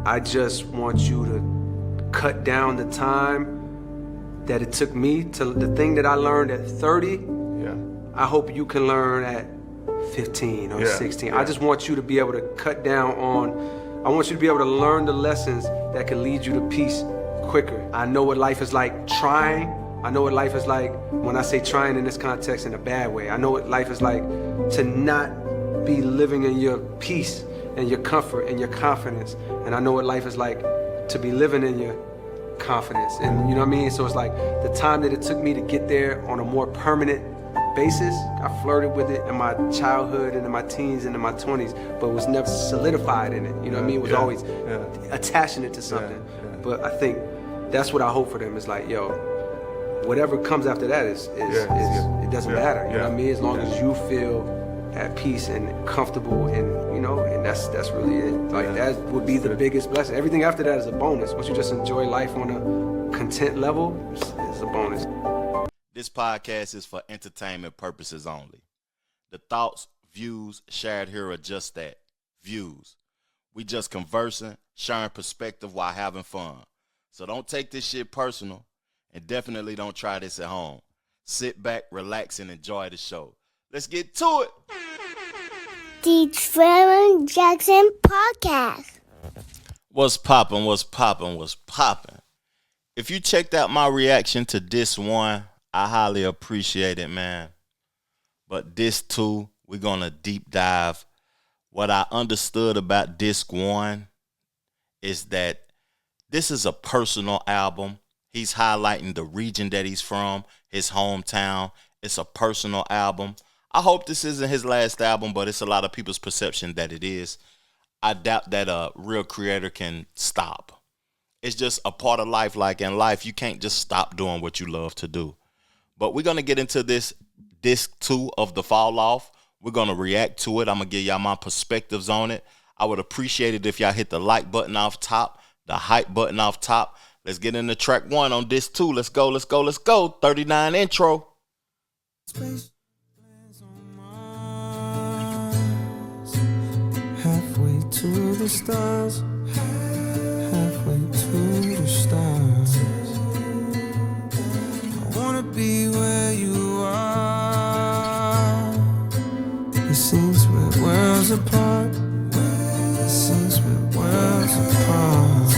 I just want you to cut down the time that it took me to the thing that I learned at 30. Yeah. I hope you can learn at 15 or 16. I just want you to be able to cut down on, I want you to be able to learn the lessons that can lead you to peace quicker. I know what life is like trying. I know what life is like when I say trying in this context in a bad way. I know what life is like to not be living in your peace and your comfort and your confidence. And I know what life is like to be living in your confidence. And you know what I mean? So it's like the time that it took me to get there on a more permanent basis, I flirted with it in my childhood and in my teens and in my 20s, but was never solidified in it. You know what I mean? It was always attaching it to something. But I think that's what I hope for them is like, yo, whatever comes after that is it doesn't matter. You know what I mean? As long as you feel at peace and comfortable, and you know, and that's really it. Like that would be the biggest blessing. Everything after that is a bonus. Once you just enjoy life on a content level, it's a bonus. This podcast is for entertainment purposes only. The thoughts, views shared here are just that, views. We just conversing, sharing perspective while having fun. So don't take this shit personal, and definitely don't try this at home. Sit back, relax, and enjoy the show. Let's get to it. The Trevor Jackson Podcast. What's poppin', what's poppin', what's poppin'? If you checked out my reaction to this one, I highly appreciate it, man. But this two, we're going to deep dive. What I understood about disc one is that this is a personal album. He's highlighting the region that he's from, his hometown. It's a personal album. I hope this isn't his last album, but it's a lot of people's perception that it is. I doubt that a real creator can stop. It's just a part of life. Like in life, you can't just stop doing what you love to do. But we're going to get into this disc 2 of The Fall Off. We're going to react to it. I'm going to give y'all my perspectives on it. I would appreciate it if y'all hit the like button off top, the hype button off top. Let's get into track 1 on disc 2. Let's go, let's go, let's go. 39 intro. Halfway to the stars, halfway to the stars. I wanna be where you are. It seems we're worlds apart. It seems we're worlds apart.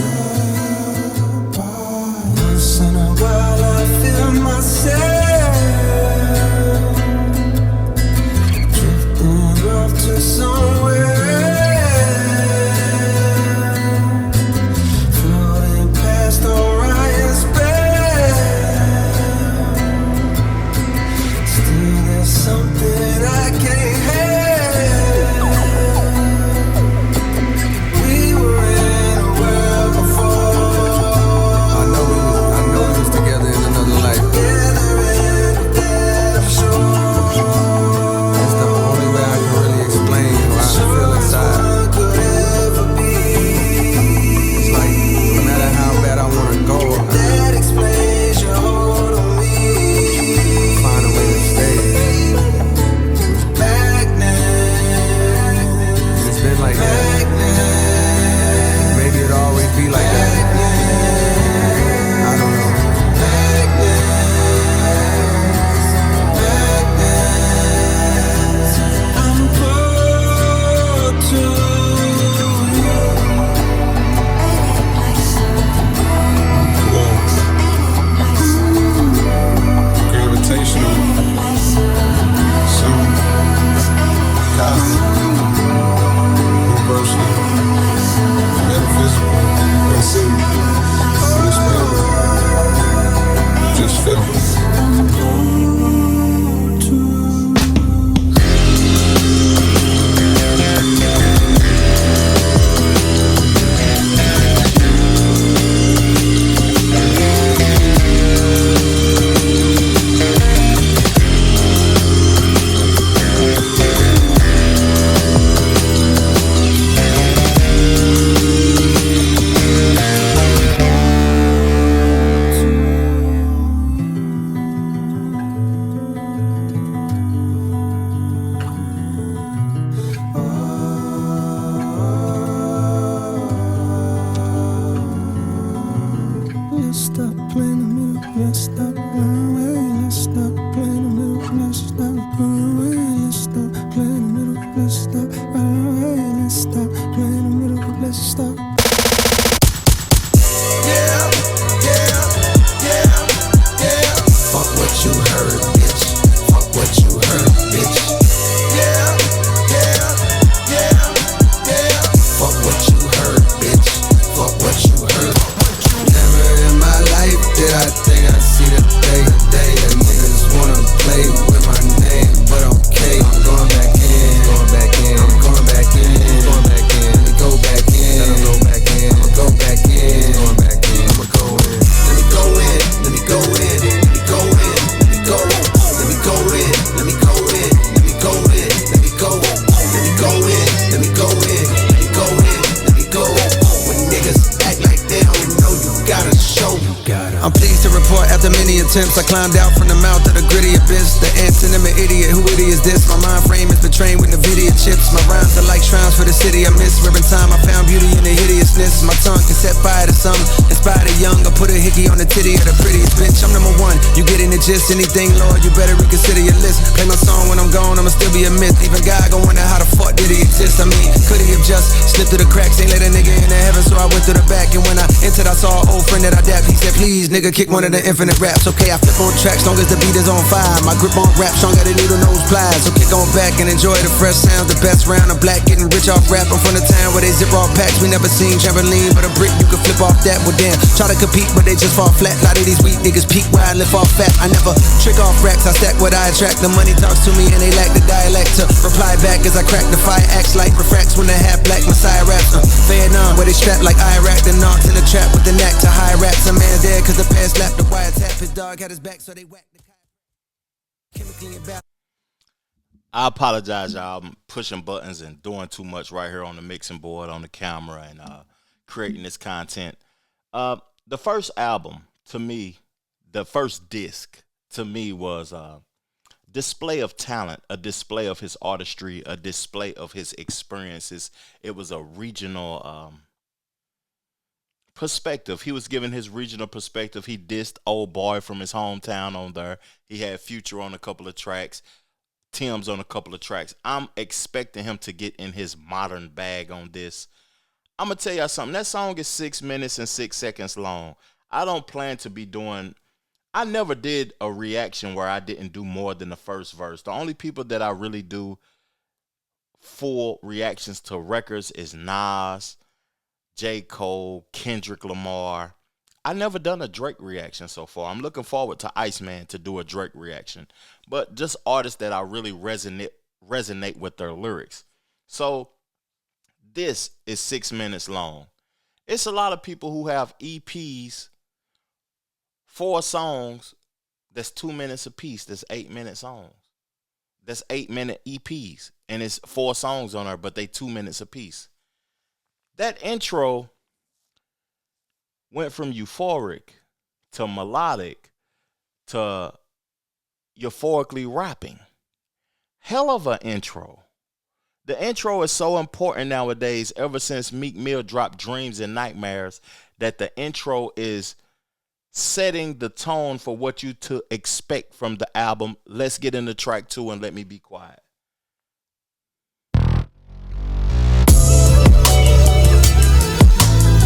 Once in a while I feel myself drifting off to somewhere else. I'm pleased to report after many attempts I climbed out from the mouth of the gritty abyss. The antonym idiot, who idiot is this? My mind frame is betrayed with NVIDIA chips. My rhymes are like shrines for the city I miss. Where in time I found beauty in the hideousness. My tongue can set fire to some, inspire the young. I put a hickey on the titty of the prettiest bitch. I'm number one, you getting the gist. Anything, Lord, you better reconsider your list. Play my song when I'm gone, I'ma still be a myth. Even God gon' wonder how the fuck did he exist. I mean, could he have just slipped through the cracks? Ain't let a nigga into heaven, so I went through the back. And when I entered, I saw an old friend that I dapped. He said, please, nigga, kick one of the infinite raps. Okay, I flip on tracks, long as the beat is on fire. My grip on rap, stronger than needle nose pliers. So kick on back and enjoy the fresh sounds. The best round of black, getting rich off rap. I'm from the town where they zip off packs. We never seen trampoline, but a brick you can flip off that. Well, damn, try to compete, but they just fall flat. A lot of these weak niggas peak where I lift off fat. I never trick off racks, I stack what I attract. The money talks to me and they lack the dialect to reply back as I crack the fire. Acts like refracts when they have black Messiah raps. Vietnam, where they strap like Iraq. The knocks in the trap with the knack to high raps. A man dead cause the past slapped the wiretap. His dog had his back so they whacked the chemically and bad. I apologize, y'all. I'm pushing buttons and doing too much right here on the mixing board, on the camera, and creating this content. The first album, to me, the first disc, to me, was a display of talent, a display of his artistry, a display of his experiences. It was a regional perspective. He was giving his regional perspective. He dissed Old Boy from his hometown on there. He had Future on a couple of tracks. Tim's on a couple of tracks. I'm expecting him to get in his modern bag on this. I'm going to tell y'all something. That song is 6 minutes and 6 seconds long. I don't plan to be doing... I never did a reaction where I didn't do more than the first verse. The only people that I really do full reactions to records is Nas, J. Cole, Kendrick Lamar. I never done a Drake reaction so far. I'm looking forward to Iceman to do a Drake reaction. But just artists that I really resonate with their lyrics. So this is 6 minutes long. It's a lot of people who have EPs, 4 songs, that's 2 minutes a piece. That's 8-minute songs. That's 8-minute EPs. And it's 4 songs on there, but they 2 minutes a piece. That intro went from euphoric to melodic to euphorically rapping. Hell of an intro. The intro is so important nowadays, ever since Meek Mill dropped Dreams and Nightmares, that the intro is setting the tone for what you to expect from the album. Let's get into track 2 and let me be quiet.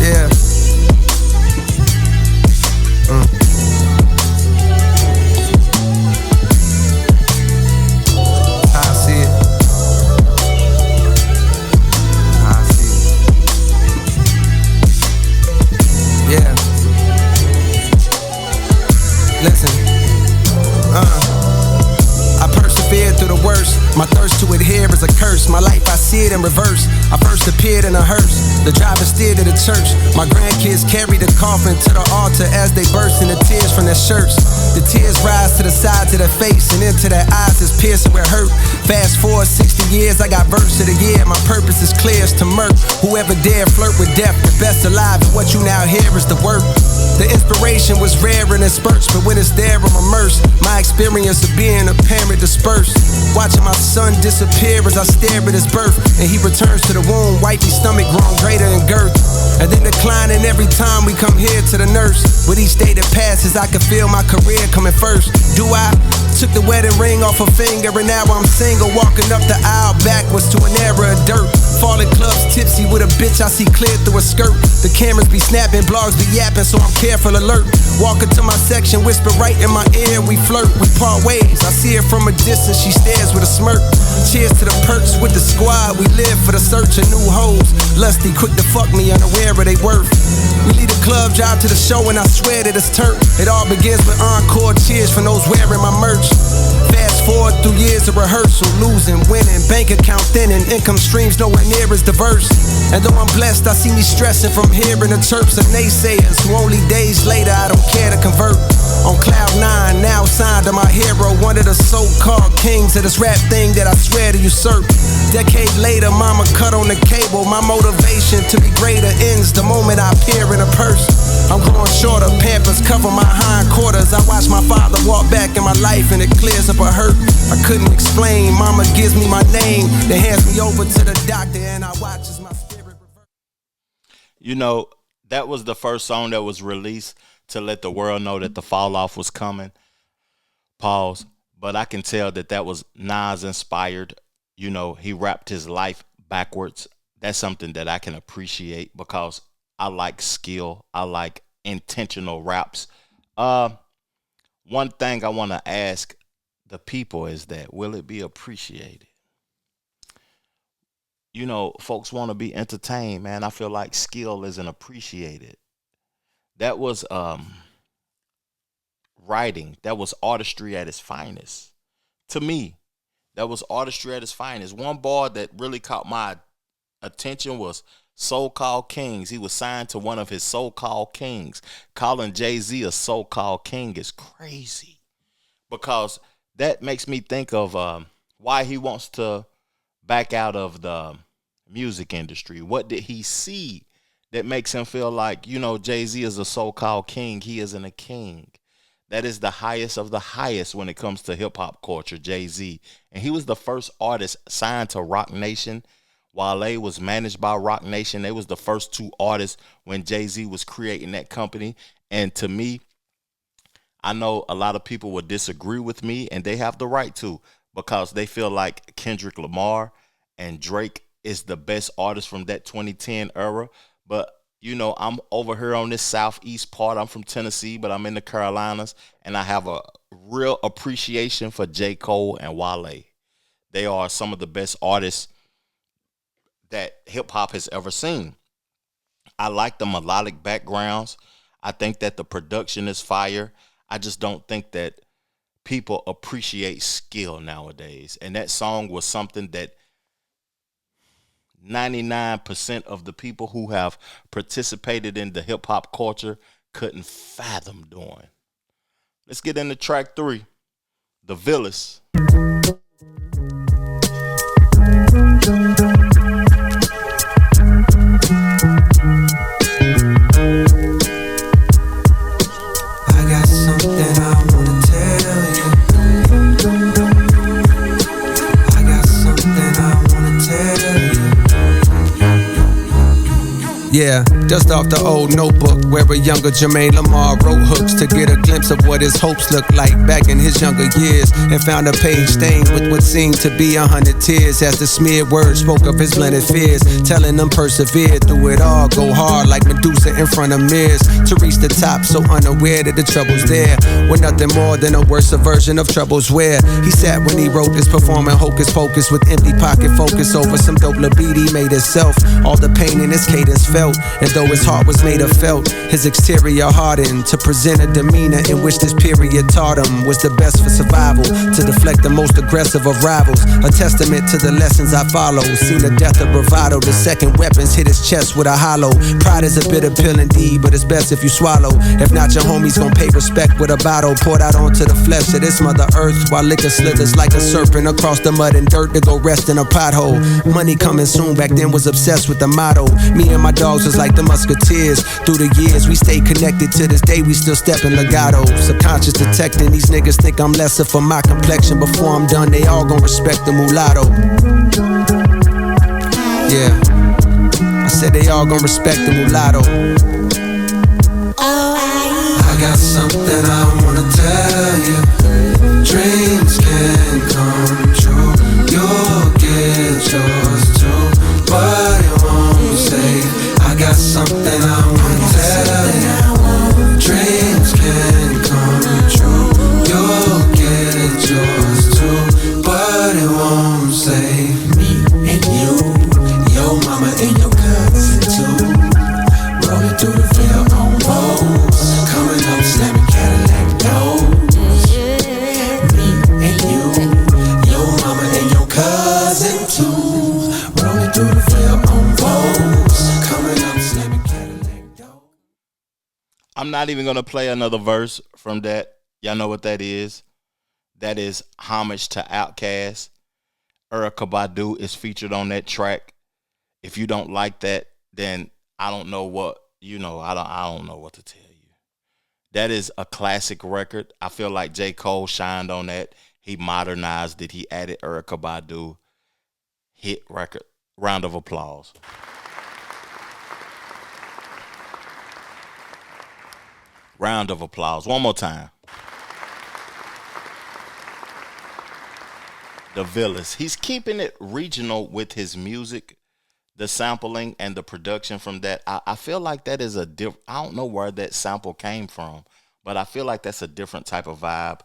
Yeah. Listen, I persevered through the worst. My thirst to adhere is a curse. My life, I see it in reverse. I first appeared in a hearse. The driver steered to the church. My grandkids carry the coffin to the altar as they burst into tears from their shirts. The tears rise to the sides of their face and into their eyes is piercing where hurt. Fast forward 60 years, I got verse of the year. My purpose is clear, it's to murk whoever dare flirt with death. The best alive, and what you now hear is the work. The inspiration was rare and in spurts, but when it's there, I'm immersed. My experience of being a parent dispersed. Watching my son disappear as I stare at his birth, and he returns to the womb, wifey stomach grown greater in girth, and then declining every time we come here to the nurse. With each day that passes, I can feel my career coming first. Do I? Took the wedding ring off her finger, and now I'm single, walking up the aisle backwards to an era of dirt. Falling clubs, tipsy with a bitch I see clear through a skirt. The cameras be snapping, blogs be yapping, so I'm careful alert. Walking to my section, whisper right in my ear, we flirt, we part ways. I see her from a distance, she stares with a smirk. Cheers to the perks with the squad, we live for the search of new hoes. Lusty, quick to fuck me, unaware of they worth. We lead the club, drive to the show, and I swear that it's turnt. It all begins with encore cheers from those wearing my merch. Fast forward through years of rehearsal, losing, winning, bank account thinning, income streams nowhere near as diverse. And though I'm blessed, I see me stressing from hearing the chirps of naysayers who only days later I don't care to convert. On cloud 9, now signed to my hero, one of the so-called kings of this rap thing that I swear to usurp. Decade later, mama cut on the cable. My motivation to be greater ends the moment I appear in a purse. I'm growing shorter, Pampers cover my hindquarters. I watch my father walk back in my life and it clears up a hurt I couldn't explain. Mama gives me my name, then hands me over to the doctor, and I watch as my spirit revert. You know, that was the first song that was released to let the world know that the fall off was coming. Pause. But I can tell that that was Nas inspired. You know, he rapped his life backwards. That's something that I can appreciate because I like skill. I like intentional raps. One thing I want to ask the people is that, will it be appreciated? You know, folks want to be entertained, man. I feel like skill isn't appreciated. That was writing. That was artistry at its finest. To me, that was artistry at its finest. One bar that really caught my attention was So-Called Kings. He was signed to one of his so-called kings. Calling Jay-Z a so-called king is crazy because that makes me think of why he wants to back out of the music industry. What did he see that makes him feel like, you know, Jay-Z is a so-called king? He isn't a king. That is the highest of the highest when it comes to hip-hop culture, Jay-Z. And he was the first artist signed to Roc Nation. Wale was managed by Roc Nation. They was the first two artists when Jay-Z was creating that company. And to me, I know a lot of people would disagree with me, and they have the right to, because they feel like Kendrick Lamar and Drake is the best artist from that 2010 era. But you know, I'm over here on this southeast part. I'm from Tennessee, but I'm in the Carolinas, and I have a real appreciation for J. Cole and Wale. They are some of the best artists that hip-hop has ever seen. I like the melodic backgrounds. I think that the production is fire. I just don't think that people appreciate skill nowadays. And that song was something that 99% of the people who have participated in the hip hop culture couldn't fathom doing. Let's get into track 3, the Villest. I got something I wanna tell you. I got something I wanna tell you. Yeah, just off the old notebook where a younger Jermaine Lamar wrote hooks to get a glimpse of what his hopes looked like back in his younger years, and found a page stained with what seemed to be 100 tears as the smeared words spoke of his blended fears, telling them persevere through it all, go hard like Medusa in front of mirrors to reach the top, so unaware that the trouble's there, with nothing more than a worse version of troubles where he sat when he wrote this, performing hocus pocus with empty pocket focus over some dope beat he made himself. All the pain in his cadence felt, and though his heart was made of felt, his exterior hardened to present a demeanor in which this period taught him was the best for survival, to deflect the most aggressive of rivals, a testament to the lessons I follow. Seen the death of bravado, the second weapons hit his chest with a hollow. Pride is a bitter pill indeed, but it's best if you swallow. If not, your homies gon' pay respect with a bottle poured out onto the flesh of this mother earth, while liquor slithers like a serpent across the mud and dirt to go rest in a pothole. Money coming soon, back then was obsessed with the motto. Me and my dogs was like the musketeers. Through the years we stayed connected, to this day we still stepping legato. Subconscious detecting, these niggas think I'm lesser for my complexion. Before I'm done, they all gon' respect the mulatto. Yeah, I said they all gon' respect the mulatto. I got something I wanna tell you. Dreams can come true. You'll get yours too, but it won't save. I got something I wanna tell you. Dreams can come true. You'll get yours too, but it won't save me and you, your mama and your cousin too. Rolling through the Ville on Vose, coming up slamming Cadillac doors. Me and you, your mama and your cousin too. Rolling through the Ville on Vose, coming up slamming Cadillac doors. I'm not even going to play another verse from that. Y'all know what that is. That is homage to Outkast. Erykah Badu is featured on that track. If you don't like that, then I don't know what, I don't know what to tell you. That is a classic record. I feel like J. Cole shined on that. He modernized it. He added Erykah Badu. Hit record. Round of applause. Round of applause. One more time. The Villest. He's keeping it regional with his music, the sampling and the production from that. I feel like that is a different, I don't know where that sample came from, but I feel like that's a different type of vibe.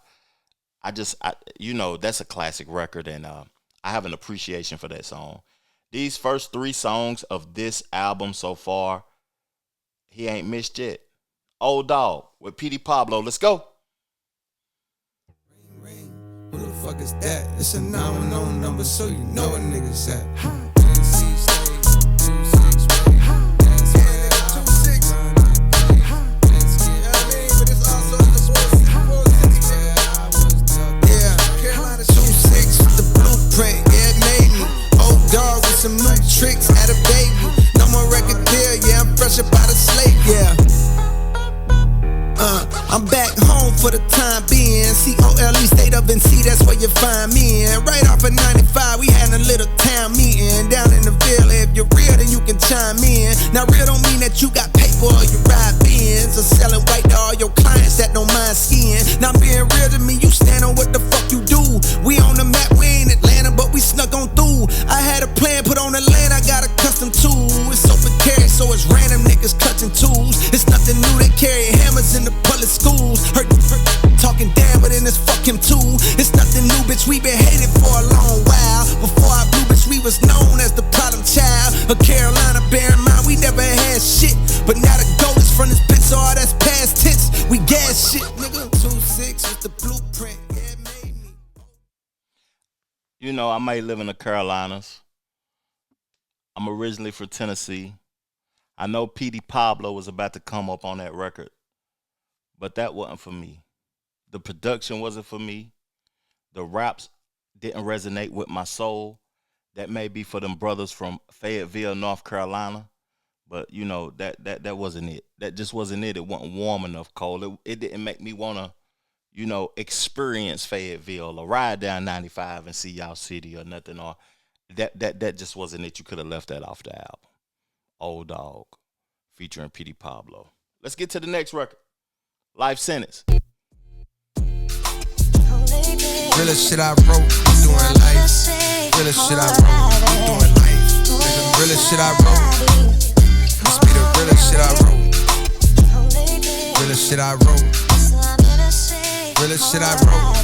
That's a classic record, and I have an appreciation for that song. These first 3 songs of this album so far, he ain't missed yet. Old Dog with Petey Pablo. Let's go. Who the fuck is that? It's a 910 number, so you know a nigga's at. Some new tricks, had a baby. No more record deal, yeah, I'm fresh up out of slate, yeah. I'm back home for the time being. COLE State of NC, that's where you find me in. Right off of 95, we had a little town meeting down in the Ville. If you're real, then you can chime in. Now real don't mean that you got paper or you ride Benz, or selling white to all your clients that don't mind skiing. Now being real to me, you stand on what the fuck you do. We on the map, we ain't Atlanta, but we snuck on through. I had a plan put on the land, I got a custom tool. It's open carry, so it's random niggas clutching tools. It's nothing new, they carry hammers in the public schools. Heard talking down, but then it's fuck him too. It's nothing new, bitch, we been hated for a long while. Before I blew, bitch, we was known as the problem child of Carolina. Bear in mind, we never had shit, but now the gold is from this bitch, so all that's past tense. We gas shit, nigga. 2-6 with the blueprint, yeah, made me. You know, I may live in the Carolinas. I'm originally from Tennessee. I know Petey Pablo was about to come up on that record, but that wasn't for me. The production wasn't for me. The raps didn't resonate with my soul. That may be for them brothers from Fayetteville, North Carolina, but you know, that wasn't it. That just wasn't it. It wasn't warm enough, Cole. It didn't make me want to, experience Fayetteville or ride down 95 and see y'all city or nothing. Or that just wasn't it. You could have left that off the album. Old Dog featuring Petey Pablo. Let's get to the next record. Life Sentence. Realest shit I wrote, I'm doing life. Realest shit I wrote, I'm doing life. Nigga, realest shit I wrote. This be the realest shit I wrote. Realest shit I wrote. Realest shit I wrote.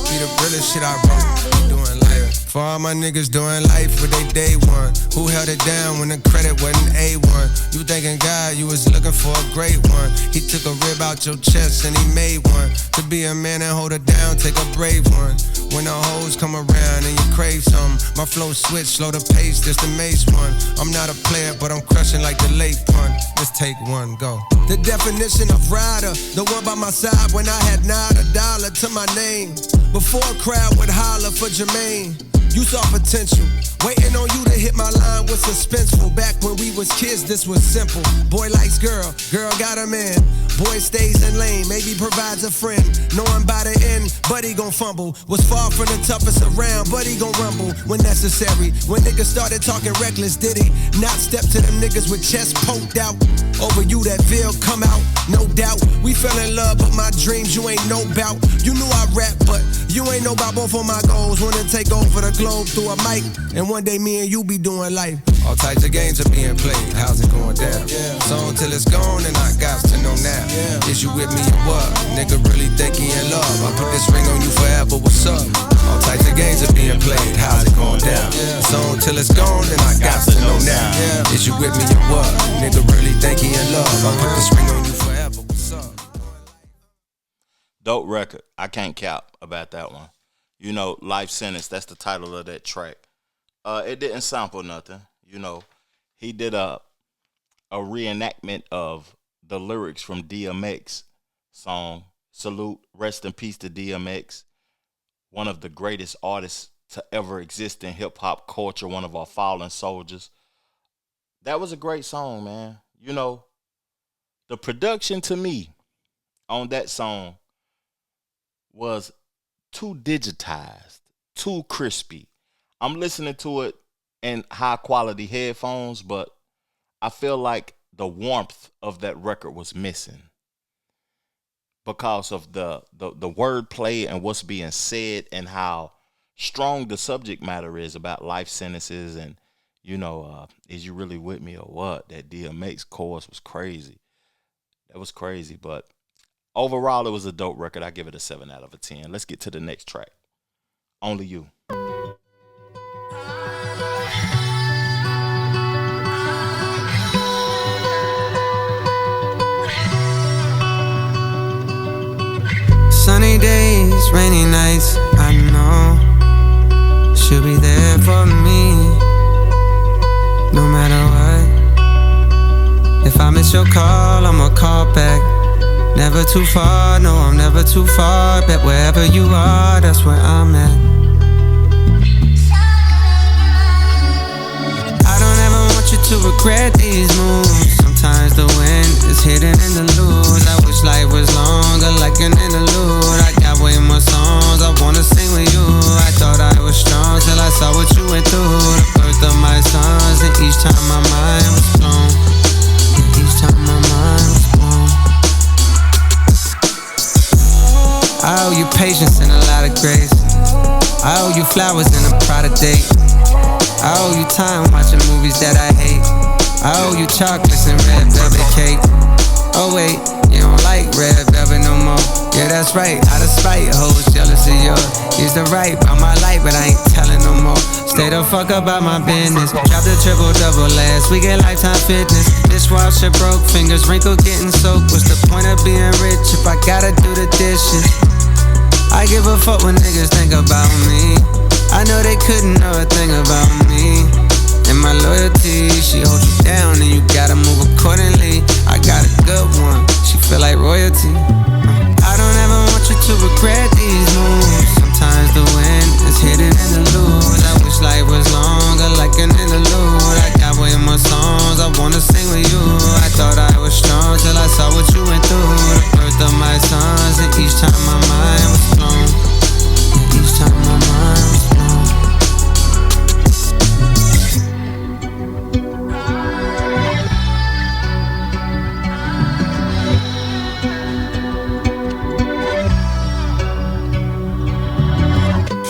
Be the realest shit I wrote. I'm doing life. For all my niggas doing life with they day one. Who held it down when the credit wasn't A1? You thinking God, you was looking for a great one. He took a rib out your chest and he made one. To be a man and hold it down, take a brave one. When the hoes come around and you crave something, my flow switch, slow the pace, this the mace one. I'm not a player, but I'm crushing like the late one. Let's take one, go. The definition of rider, the one by my side when I had not a dollar to my name. Before a crowd would holler for Jermaine. You saw potential, waiting on you to hit my line was suspenseful. Back when we was kids, this was simple. Boy likes girl, girl got a man. Boy stays in lane, maybe provides a friend. Knowing by the end, buddy gon' fumble. Was far from the toughest around, buddy gon' rumble when necessary. When niggas started talking reckless, did he not step to them niggas with chest poked out? Over you that Ville come out, no doubt. We fell in love, but my dreams you ain't know bout. You knew I rap, but you ain't know about both of my goals. Wanna take over the globe through a mic, and one day me and you be doing life. All types of games are being played, how's it going down? So until it's gone, and I got to know now. Is you with me or what? Nigga really think he in love. I put this ring on you forever, what's up? All types of games are being played, how's it going down? So until it's gone, then I got to know now. Is you with me or what? Nigga really think he in love. I put this ring on you forever, what's up? Dope record. I can't cap about that one. You know, Life Sentence, that's the title of that track. It didn't sample nothing. You know, he did a reenactment of the lyrics from DMX song. Salute, rest in peace to DMX. One of the greatest artists to ever exist in hip-hop culture, one of our fallen soldiers. That was a great song, man. You know, the production to me on that song was too digitized, too crispy. I'm listening to it in high quality headphones, but I feel like the warmth of that record was missing because of the wordplay and what's being said and how strong the subject matter is about life sentences and, is you really with me or what? That DMX chorus was crazy. That was crazy, but overall, it was a dope record. I give it a 7 out of a 10. Let's get to the next track. Only You. Sunny days, rainy nights, I know she'll be there for me, no matter what. If I miss your call, I'ma call back. Never too far, no, I'm never too far. Bet wherever you are, that's where I'm at. I don't ever want you to regret these moves. Sometimes the wind is hidden in the lose. I wish life was longer, like an interlude. I got way more songs I wanna sing with you. I thought I was strong till I saw what you went through. The birth of my sons, and each time my mind was blown. And each time my mind was blown. I owe you patience and a lot of grace. I owe you flowers and a Prada date. I owe you time watching movies that I hate. I owe you chocolates and red velvet cake. Oh wait, you don't like red velvet no more. Yeah, that's right, out of spite, hoes jealous of yours. Used to write about my life, but I ain't telling no more. Stay the fuck about my business. Dropped a triple-double last week at Lifetime Fitness. Dishwasher broke, fingers wrinkled, getting soaked. What's the point of being rich if I gotta do the dishes? I give a fuck when niggas think about me. I know they couldn't know a thing about me. And my loyalty, she holds you down and you gotta move accordingly. I got a good one, she feel like royalty. I don't ever want you to regret these moves. Sometimes the wind is hidden in the lose. I wish life was longer, like an interlude. I got way more songs I wanna sing with you. I thought I was strong till I saw what you went through. The birth of my sons, and each time my mind was blown. And each time my mind was blown.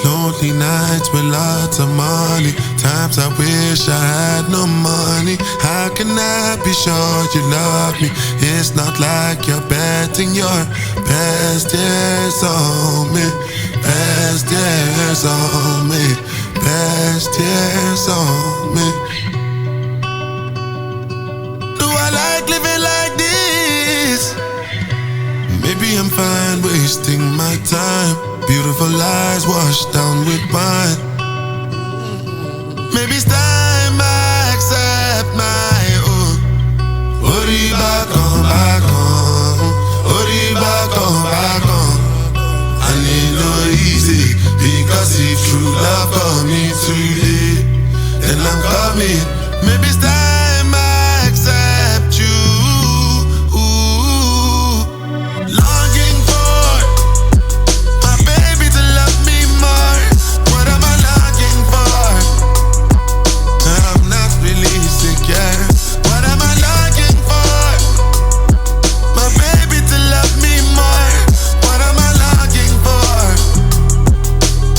Lonely nights with lots of money. Times I wish I had no money. How can I be sure you love me? It's not like you're betting your best years on me. Best years on me. Best years on me. Do I like living like this? Maybe I'm fine wasting my time. Beautiful lies washed down with wine. Maybe it's time I accept my own. Ori back on, back on. Ori back on, back on. I need no easy, because if true love coming too late, then I'm coming. Maybe it's time I accept you. Longing for my baby to love me more. What am I longing for? I'm not really secure. What am I longing for? My baby to love me more. What am I longing for?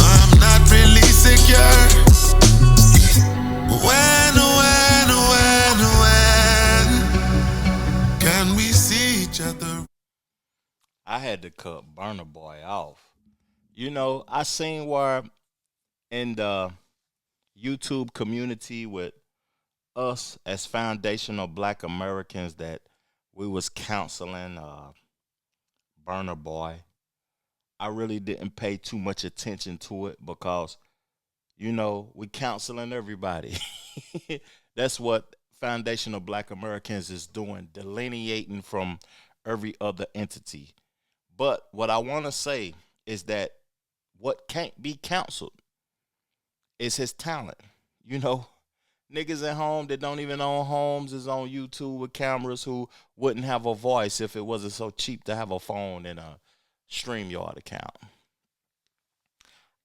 I'm not really secure. When can we see each other? I had to cut Burna Boy off. I seen where in the YouTube community with us as foundational Black Americans that we was counseling Burna Boy. I really didn't pay too much attention to it because, we counseling everybody. That's what foundational Black Americans is doing, delineating from every other entity. But what I want to say is that what can't be counseled is his talent. Niggas at home that don't even own homes is on YouTube with cameras who wouldn't have a voice if it wasn't so cheap to have a phone and a StreamYard account.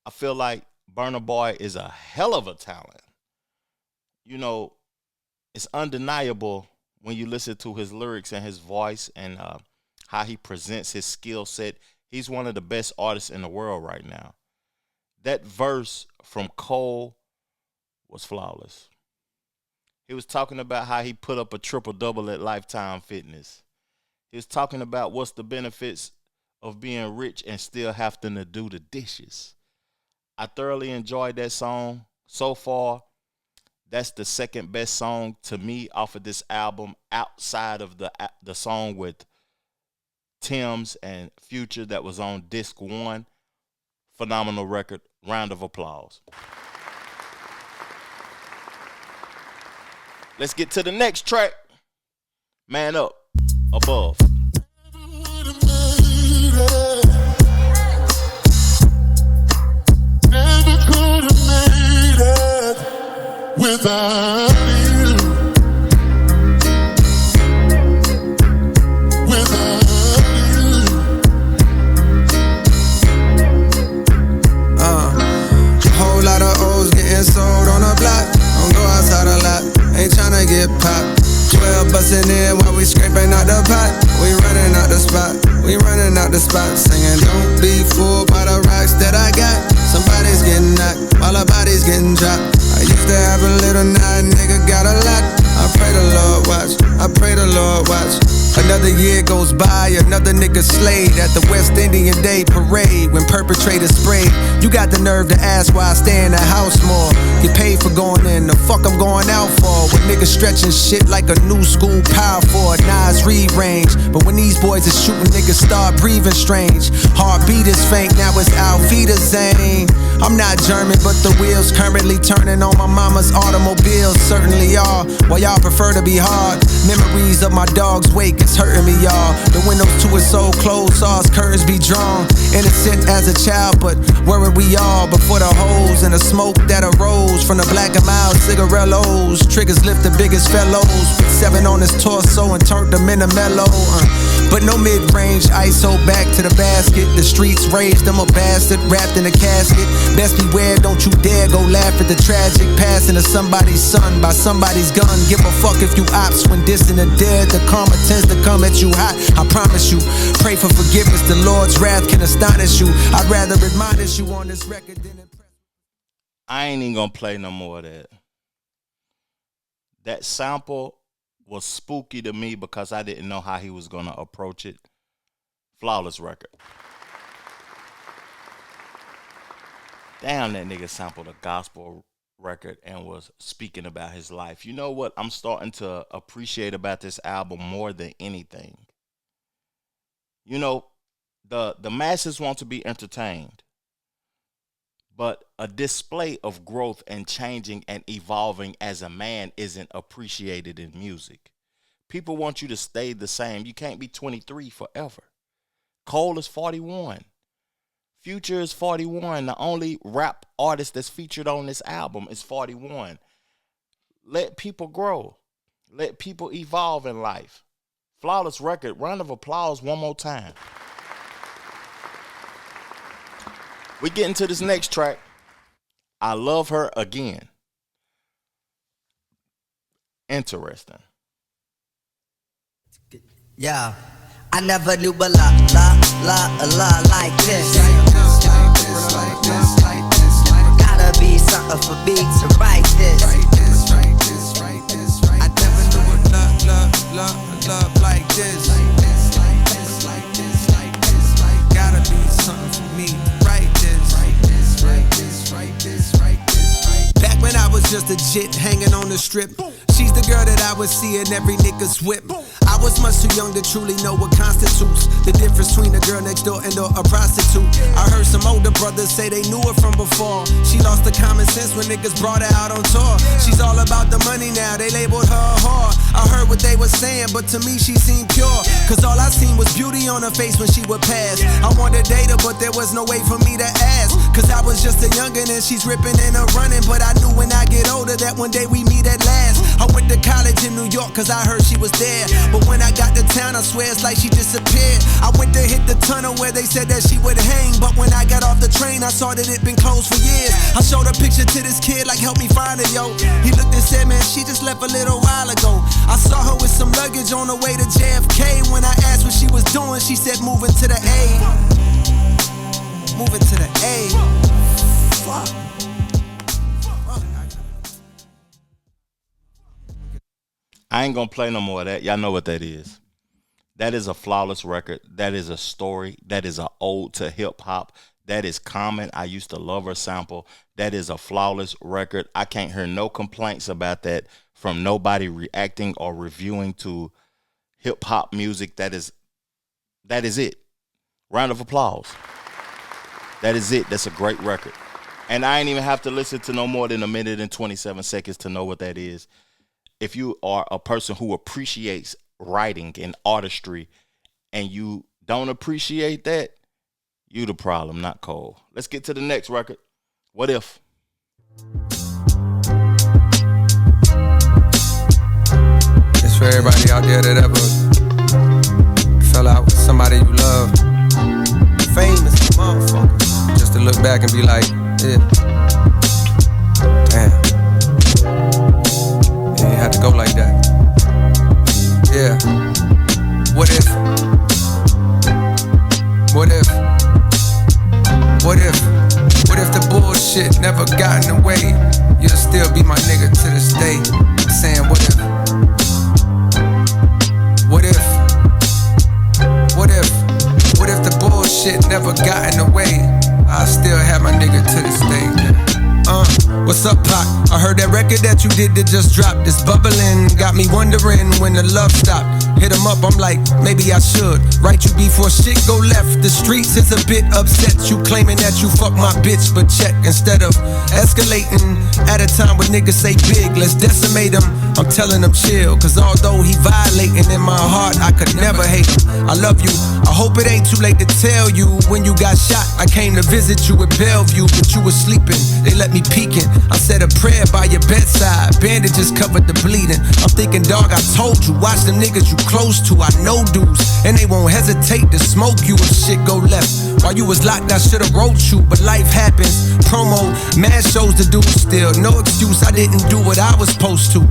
I feel like Burna Boy is a hell of a talent. You know, it's undeniable when you listen to his lyrics and his voice and how he presents his skill set. He's one of the best artists in the world right now. That verse from Cole was flawless. He was talking about how he put up a triple-double at Lifetime Fitness. He was talking about what's the benefits of being rich and still having to do the dishes. I thoroughly enjoyed that song. So far, that's the second best song to me off of this album outside of the song with Tim's and Future that was on disc 1. Phenomenal record. Round of applause. Let's get to the next track. Man Up, Above. Never could have made it without you. Without you. Whole lot of O's getting sold on the block. Don't go outside a lot. Ain't tryna get popped. 12 bustin' in while we scraping out the pot. We running out the spot. We running out the spot. Singing, don't be fooled by the rocks that I got. Somebody's getting knocked while our body's getting dropped. I used to have a little nine, nigga got a lot. I pray the Lord watch. I pray the Lord watch. Another year goes by, another nigga slayed at the West Indian Day Parade when perpetrators sprayed. You got the nerve to ask why I stay in the house more. Get paid for going in, the fuck I'm going out for. When niggas stretching shit like a new school power for a Nas Reed range. But when these boys is shooting, niggas start breathing strange. Heartbeat is faint, now it's Alvita Zane. I'm not German, but the wheels currently turning on my mama's automobiles certainly are. While y'all prefer to be hard, memories of my dog's wake, it's hurting me, y'all. The windows to it so closed, saw his curtains be drawn. Innocent as a child, but weren't we all? Before the holes and the smoke that arose from the black and mild cigarillos. Triggers lift the biggest fellows. Put 7 on his torso and turned them into mellow. But no mid-range, ISO back to the basket. The streets raised them a bastard wrapped in a casket. Best beware, don't you dare go laugh at the tragic passing of somebody's son by somebody's gun. Give a fuck if you ops when dissing the dead. The karma tends to come at you hot, I promise you. Pray for forgiveness, the Lord's wrath can astonish you. I'd rather admonish you on this record than impress. I ain't even gonna play no more of that. That sample was spooky to me because I didn't know how he was gonna approach it. Flawless record. Damn, that nigga sampled a gospel record and was speaking about his life. You know what I'm starting to appreciate about this album more than anything? You know, the masses want to be entertained, but a display of growth and changing and evolving as a man isn't appreciated in music. People want you to stay the same. You can't be 23 forever. Cole is 41. Future is 41. The only rap artist that's featured on this album is 41. Let people grow. Let people evolve in life. Flawless record. Round of applause one more time. We get into this next track. I Love Her Again. Interesting. Yeah, I never knew a lot like this. Gotta be something for me to write this. I never knew a love like this. Gotta be something for me to write this. Back when I was just a jit hanging on the strip, She's the girl that I would see in every nigga's whip. I was much too young to truly know what constitutes the difference between a girl next door and a prostitute. I heard some older brothers say they knew her from before. She lost the common sense when niggas brought her out on tour. She's all about the money now, they labeled her a whore. I heard what they were saying, but to me she seemed pure. Cause all I seen was beauty on her face when she would pass. I wanted to date her, but there was no way for me to ask. Cause I was just a youngin' and she's ripping and running. But I knew when I get older that one day we meet at last. I went to college in New York cause I heard she was there. But when I got to town, I swear it's like she disappeared. I went to hit the tunnel where they said that she would hang. But when I got off the train, I saw that it been closed for years. I showed a picture to this kid like, help me find her, yo. He looked and said, man, she just left a little while ago. I saw her with some luggage on her way to JFK. When I asked what she was doing, she said moving to the A. Moving to the A. Fuck. I ain't gonna play no more of that. Y'all know what that is. That is a flawless record. That is a story. That is an ode to hip hop. That is Common. I used to love her sample. That is a flawless record. I can't hear no complaints about that from nobody reacting or reviewing to hip hop music. That is it. Round of applause. That is it. That's a great record. And I ain't even have to listen to no more than a minute and 27 seconds to know what that is. If you are a person who appreciates writing and artistry and you don't appreciate that, you the problem, not Cole. Let's get to the next record. What If? It's for everybody out there that ever fell out with somebody you love. Famous motherfucker. Just to look back and be like, yeah. Damn. Yeah, you had to go like that. Yeah. What if? What if? What if? What if the bullshit never got in the way? You'll still be my nigga to this day. I'm saying what if? What if? What if? What if the bullshit never got in the way? I still have my nigga to this day. What's up, Pac? I heard that record that you did that just dropped. It's bubbling, got me wondering when the love stopped. Hit him up, I'm like, maybe I should write you before shit go left. The streets is a bit upset. You claiming that you fuck my bitch, but check. Instead of escalating at a time when niggas say big, let's decimate him. I'm telling him chill, cause although he violating in my heart, I could never hate him. I love you, I hope it ain't too late to tell you. When you got shot, I came to visit you at Bellevue, but you were sleeping, they let me peeking. I said a prayer by your bedside, bandages covered the bleeding. I'm thinking, dog, I told you, watch them niggas you close to. I know dudes, and they won't hesitate to smoke you if shit go left. While you was locked, I should've wrote you, but life happens. Promo, mad shows to do still. No excuse, I didn't do what I was supposed to.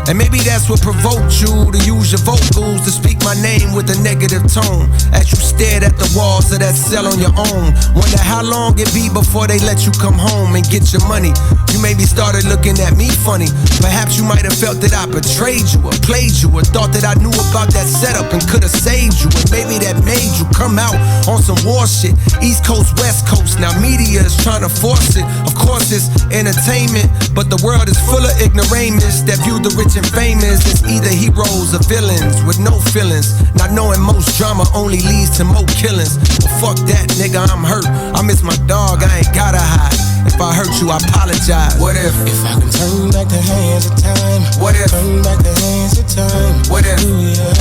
And maybe that's what provoked you to use your vocals to speak my name with a negative tone. As you stared at the walls of that cell on your own. Wonder how long it be before they let you come home and get your money. You maybe started looking at me funny. Perhaps you might have felt that I betrayed you or played you, or thought that I knew about that setup and could have saved you. And maybe that made you come out on some war shit. East Coast, West Coast, now media is trying to force it. Of course it's entertainment, but the world is full of ignoramus that view the rich and famous as either heroes or villains with no feelings. Not knowing most drama only leads to more killings. Well, fuck that, nigga, I'm hurt. I miss my dog, I ain't gotta hide. If I hurt you, I apologize. What if? If I can turn back the hands of time. What if? Turn back the hands of time. What if?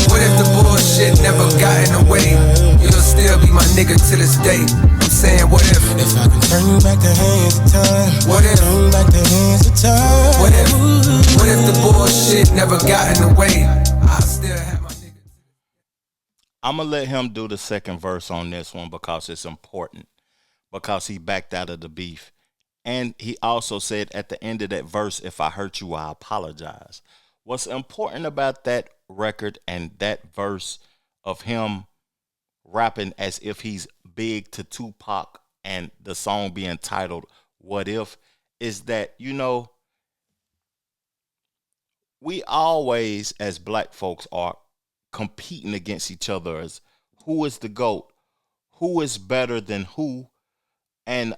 What if the bullshit never got in the way? You'll still be my nigga to this day. I'm saying what if? If I can turn back the hands of time. What if? Turn back the hands of time. What if? What if the bullshit never got in the way? I still have my nigga. I'm going to let him do the second verse on this one because it's important. Because he backed out of the beef. And he also said at the end of that verse, if I hurt you, I apologize. What's important about that record and that verse of him rapping as if he's big to Tupac and the song being titled What If, is that, you know, we always, as black folks, are competing against each other as who is the GOAT, who is better than who, and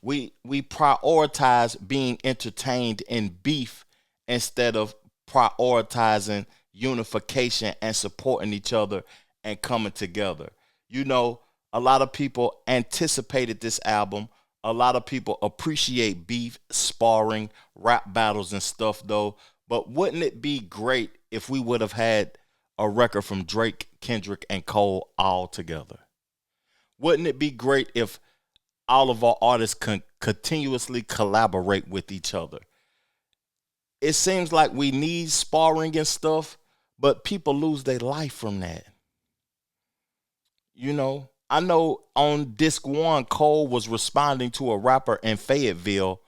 we prioritize being entertained in beef instead of prioritizing unification and supporting each other and coming together. You know, a lot of people anticipated this album. A lot of people appreciate beef, sparring, rap battles and stuff though. But wouldn't it be great if we would have had a record from Drake, Kendrick, and Cole all together? Wouldn't it be great if all of our artists can continuously collaborate with each other? It seems like we need sparring and stuff, but people lose their life from that. You know, I know on disc 1, Cole was responding to a rapper in Fayetteville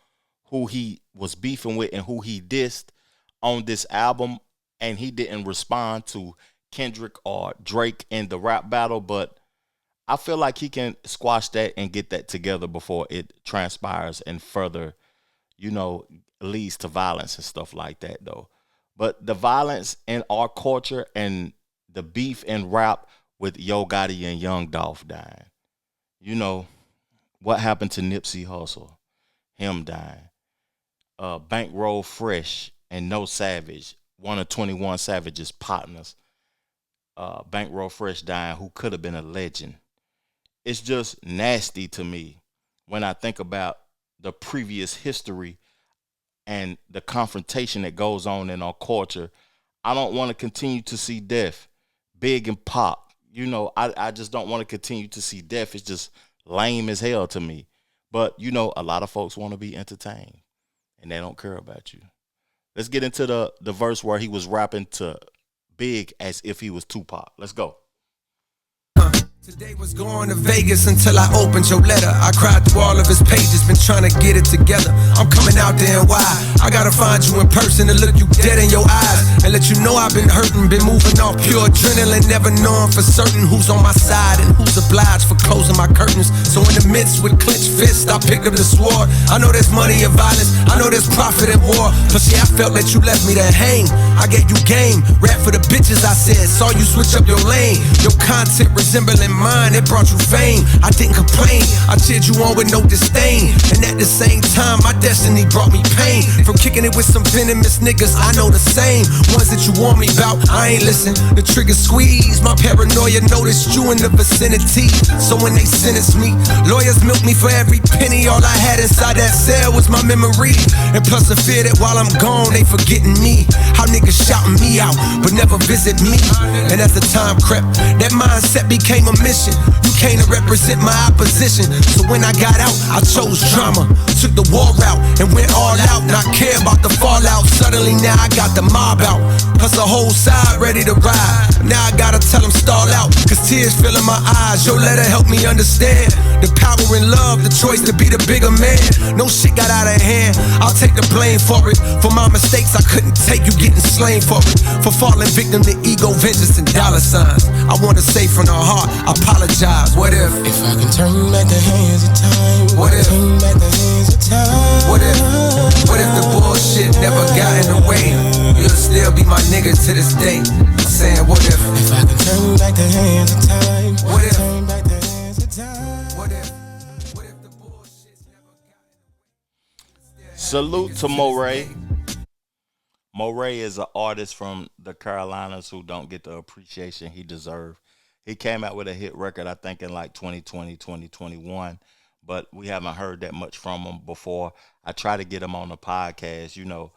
who he was beefing with and who he dissed on this album, and he didn't respond to Kendrick or Drake in the rap battle, but I feel like he can squash that and get that together before it transpires and further, you know, leads to violence and stuff like that though. But the violence in our culture and the beef in rap with Yo Gotti and Young Dolph dying. You know, what happened to Nipsey Hussle? Him dying. Bankroll Fresh and No Savage, one of 21 Savage's partners. Bankroll Fresh dying, who could have been a legend. It's just nasty to me when I think about the previous history and the confrontation that goes on in our culture. I don't want to continue to see death, Big and Pop. You know, I just don't want to continue to see death. It's just lame as hell to me. But, you know, a lot of folks want to be entertained, and they don't care about you. Let's get into the verse where he was rapping to Big as if he was Tupac. Let's go. Today was going to Vegas until I opened your letter. I cried through all of his pages, been trying to get it together. I'm coming out there and why? I gotta find you in person to look you dead in your eyes and let you know I've been hurting, been moving off pure adrenaline, never knowing for certain who's on my side and who's obliged for closing my curtains. So in the midst with clenched fists, I picked up the sword. I know there's money in violence, I know there's profit in war. But yeah, I felt that you left me to hang. I gave you game, rap for the bitches I said. Saw you switch up your lane, your content resembling mine, it brought you fame. I didn't complain, I cheered you on with no disdain. And at the same time, my destiny brought me pain. From kicking it with some venomous niggas, I know the same. Ones that you warn me about, I ain't listen. The trigger squeeze, my paranoia noticed you in the vicinity. So when they sentenced me, lawyers milked me for every penny. All I had inside that cell was my memory. And plus the fear that while I'm gone, they forgetting me. How niggas shouting me out, but never visit me. And as the time crept, that mindset became a mission. You came to represent my opposition. So when I got out, I chose drama. Took the war route and went all out. Not care about the fallout. Suddenly now I got the mob out. Plus the whole side ready to ride. Now I gotta tell them stall out, cause tears fill in my eyes. Your letter helped me understand the power in love, the choice to be the bigger man. No shit got out of hand, I'll take the blame for it. For my mistakes I couldn't take, you getting slain for it. For falling victim to ego, vengeance, and dollar signs. I wanna say from the heart, I apologize. What if I can turn back the hands of time? What if? Turn back the hands of time? What if the bullshit never got in the way? You'll still be my nigga to this day. I'm saying what if I can turn back the hands of time? What if? Turn back the hands of time? What if the bullshit never got in the way? Salute to Moray. Moray is an artist from the Carolinas who don't get the appreciation he deserves. He came out with a hit record, I think, in like 2020, 2021, but we haven't heard that much from him before. I try to get him on the podcast. You know,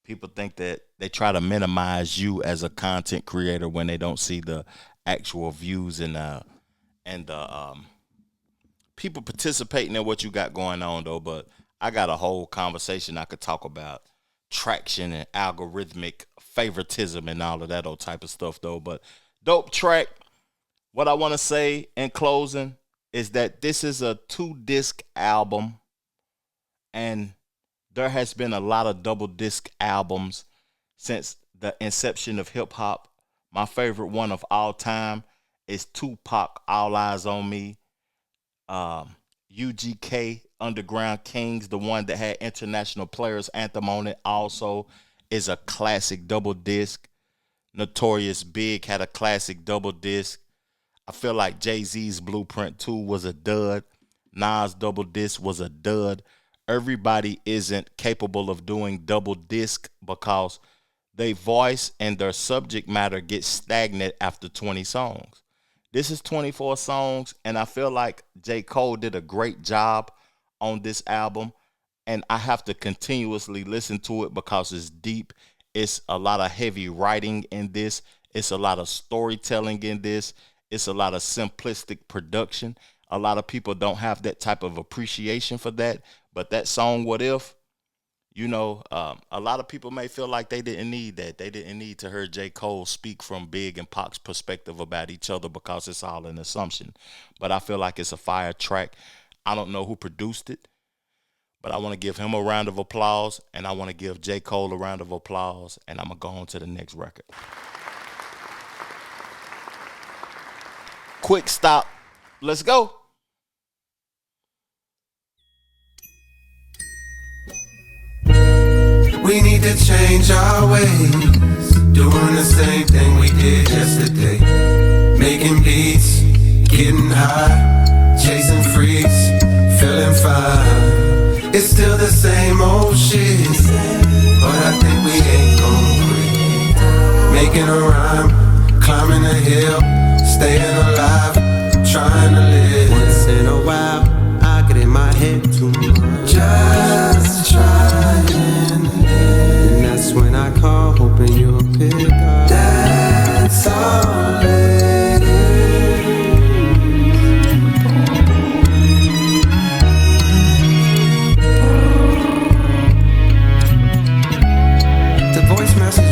people think that they try to minimize you as a content creator when they don't see the actual views and the people participating in what you got going on, though. But I got a whole conversation I could talk about traction and algorithmic favoritism and all of that old type of stuff, though. But dope track. What I want to say in closing is that this is a 2-disc album, and there has been a lot of double disc albums since the inception of hip hop. My favorite one of all time is Tupac, All Eyes on Me. UGK, Underground Kings, the one that had International Players Anthem on it, also is a classic double disc. Notorious Big had a classic double disc. I feel like Jay-Z's Blueprint 2 was a dud. Nas double disc was a dud. everybody isn't capable of doing double disc because their voice and their subject matter gets stagnant after 20 songs. This is 24 songs, and I feel like J. Cole did a great job on this album, and I have to continuously listen to it because it's deep. It's a lot of heavy writing in this. It's a lot of storytelling in this. It's a lot of simplistic production. A lot of people don't have that type of appreciation for that. But that song, What If, you know, a lot of people may feel like they didn't need that. They didn't need to hear J. Cole speak from Big and Pac's perspective about each other because it's all an assumption. But I feel like it's a fire track. I don't know who produced it, but I want to give him a round of applause, and I want to give J. Cole a round of applause, and I'm going to go on to the next record. Quik Stop. Let's go. We need to change our ways, doing the same thing we did yesterday. Making beats, getting high, chasing freaks, feeling fine. It's still the same old shit, but I think we ain't gon' quit. Making a rhyme, climbing a hill, staying alive, trying to live. Once in a while, I get in my head too much. Just trying to live. And that's when I call, hoping you'll pick up. That's all it is. The voice message.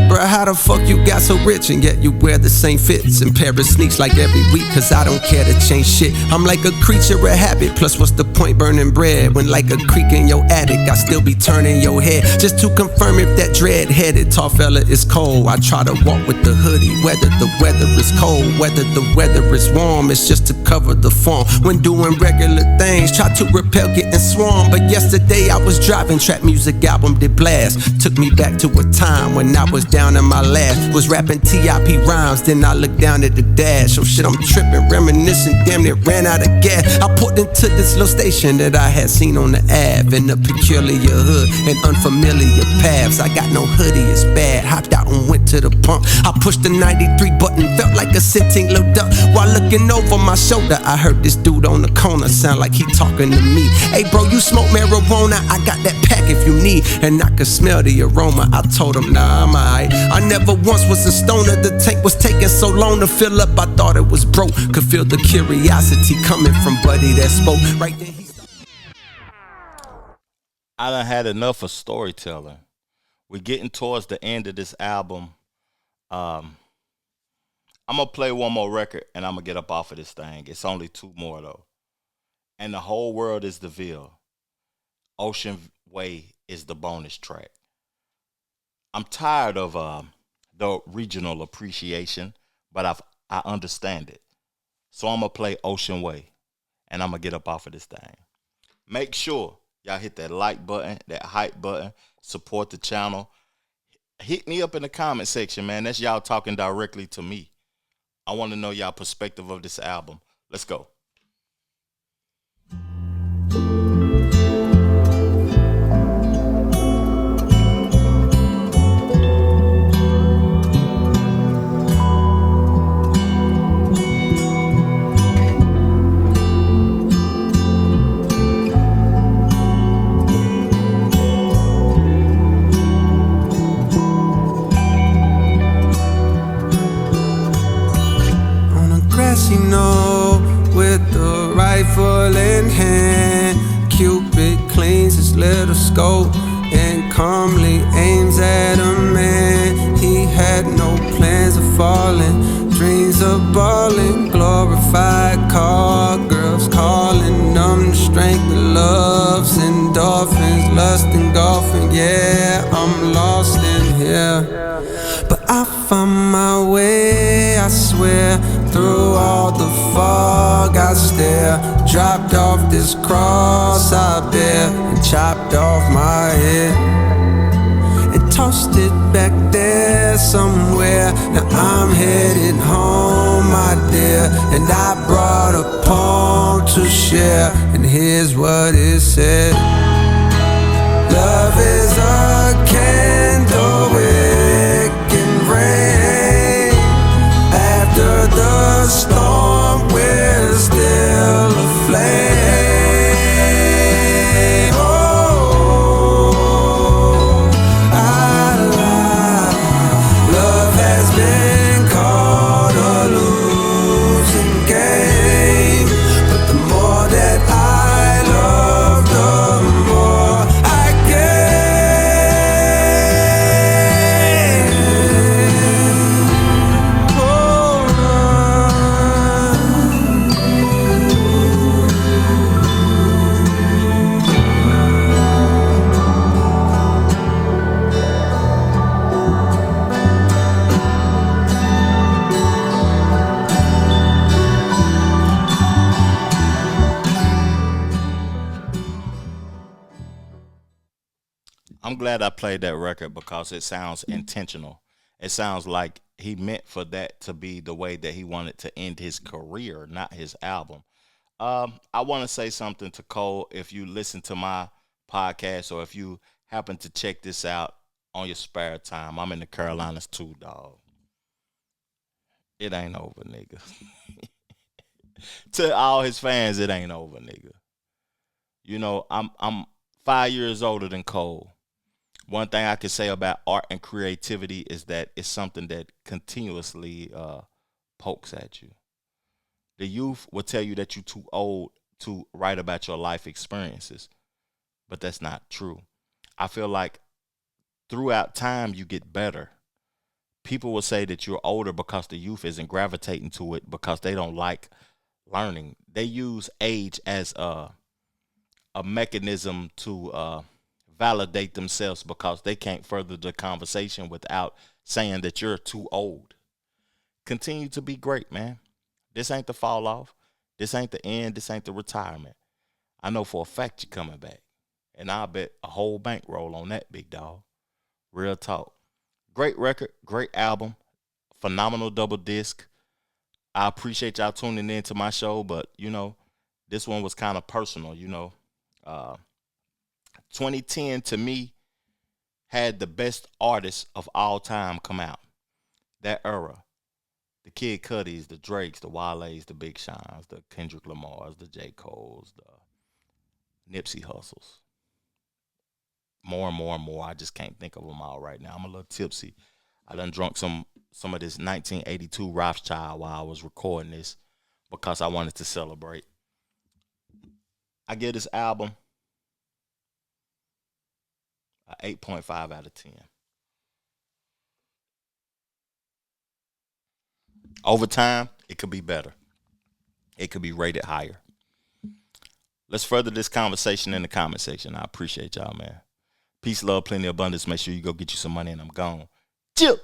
Bruh, how the fuck you got so rich and yet you wear the same fits and pair of sneaks like every week? Cause I don't care to change shit. I'm like a creature of habit. Plus what's the point burning bread when like a creek in your attic I still be turning your head just to confirm if that dread-headed tall fella is cold. I try to walk with the hoodie whether the weather is cold, whether the weather is warm. It's just to cover the form. When doing regular things, try to repel getting swarmed. But yesterday I was driving, trap music album did blast. Took me back to a time when I was down in my last, was rapping TIP rhymes, then I looked down at the dash. Oh shit, I'm tripping, reminiscing, damn near ran out of gas. I pulled into this little station that I had seen on the Ave, in a peculiar hood and unfamiliar paths. I got no hoodie, it's bad, hopped out and went to the pump. I pushed the 93 button, felt like a sitting little duck. While looking over my shoulder, I heard this dude on the corner sound like he talking to me. Hey bro, you smoke marijuana? I got that pack if you need. And I could smell the aroma. I told him, nah, I'm alright. I never once was a stoner. The tank was taking so long to fill up, I thought it was broke. Could feel the curiosity coming from buddy that spoke. Right then he I done had enough of storytelling. We're getting towards the end of this album. I'm going to play one more record and I'm going to get up off of this thing. It's only two more though. And the whole world is the Ville. Ocean Way is the bonus track. I'm tired of the regional appreciation, but I understand it. So I'm going to play Ocean Way, and I'm going to get up off of this thing. Make sure y'all hit that like button, that hype button, support the channel. Hit me up in the comment section, man. That's y'all talking directly to me. I want to know y'all perspective of this album. Let's go. with the rifle in hand, Cupid cleans his little scope and calmly aims at a man. He had no plans of falling, dreams of balling, glorified car girls calling, numb the strength of loves, endorphins, lust and golfing. Yeah, I'm lost in here, but I found my way, I swear. Through all the fog I stare, dropped off this cross I bear, and chopped off my head, and tossed it back there somewhere. Now I'm headed home, my dear, and I brought a poem to share, and here's what it said. Love is a candle, it can rain. After the storm, we're still aflame. Oh, love has been called a losing game, but the more that I love, the more I gain. I'm glad I played that record because it sounds intentional. It sounds like he meant for that to be the way that he wanted to end his career, not his album. I want to say something to Cole. If you listen to my podcast or if you happen to check this out on your spare time, I'm in the Carolinas too, dog. It ain't over, nigga. To all his fans, it ain't over, nigga. You know, I'm 5 years older than Cole. One thing I can say about art and creativity is that it's something that continuously pokes at you. The youth will tell you that you're too old to write about your life experiences, but that's not true. I feel like throughout time you get better. People will say that you're older because the youth isn't gravitating to it because they don't like learning. They use age as a mechanism to validate themselves because they can't further the conversation without saying that you're too old. Continue to be great, man. This ain't the fall off. This ain't the end. This ain't the retirement. I know for a fact you're coming back. And I'll bet a whole bankroll on that, big dog. Real talk. Great record, great album, phenomenal double disc. I appreciate y'all tuning in to my show, but, you know, this one was kind of personal, you know. 2010 to me had the best artists of all time come out. That era. The Kid Cudis, the Drakes, the Wale's, the Big Sean's, the Kendrick Lamar's, the J. Cole's, the Nipsey Hussle's. More and more and more. I just can't think of them all right now. I'm a little tipsy. I done drunk some of this 1982 Rothschild while I was recording this because I wanted to celebrate. I give this album a 8.5 out of 10. Over time, it could be better. It could be rated higher. Let's further this conversation in the comment section. I appreciate y'all, man. Peace, love, plenty, abundance. Make sure you go get you some money and I'm gone. Chill.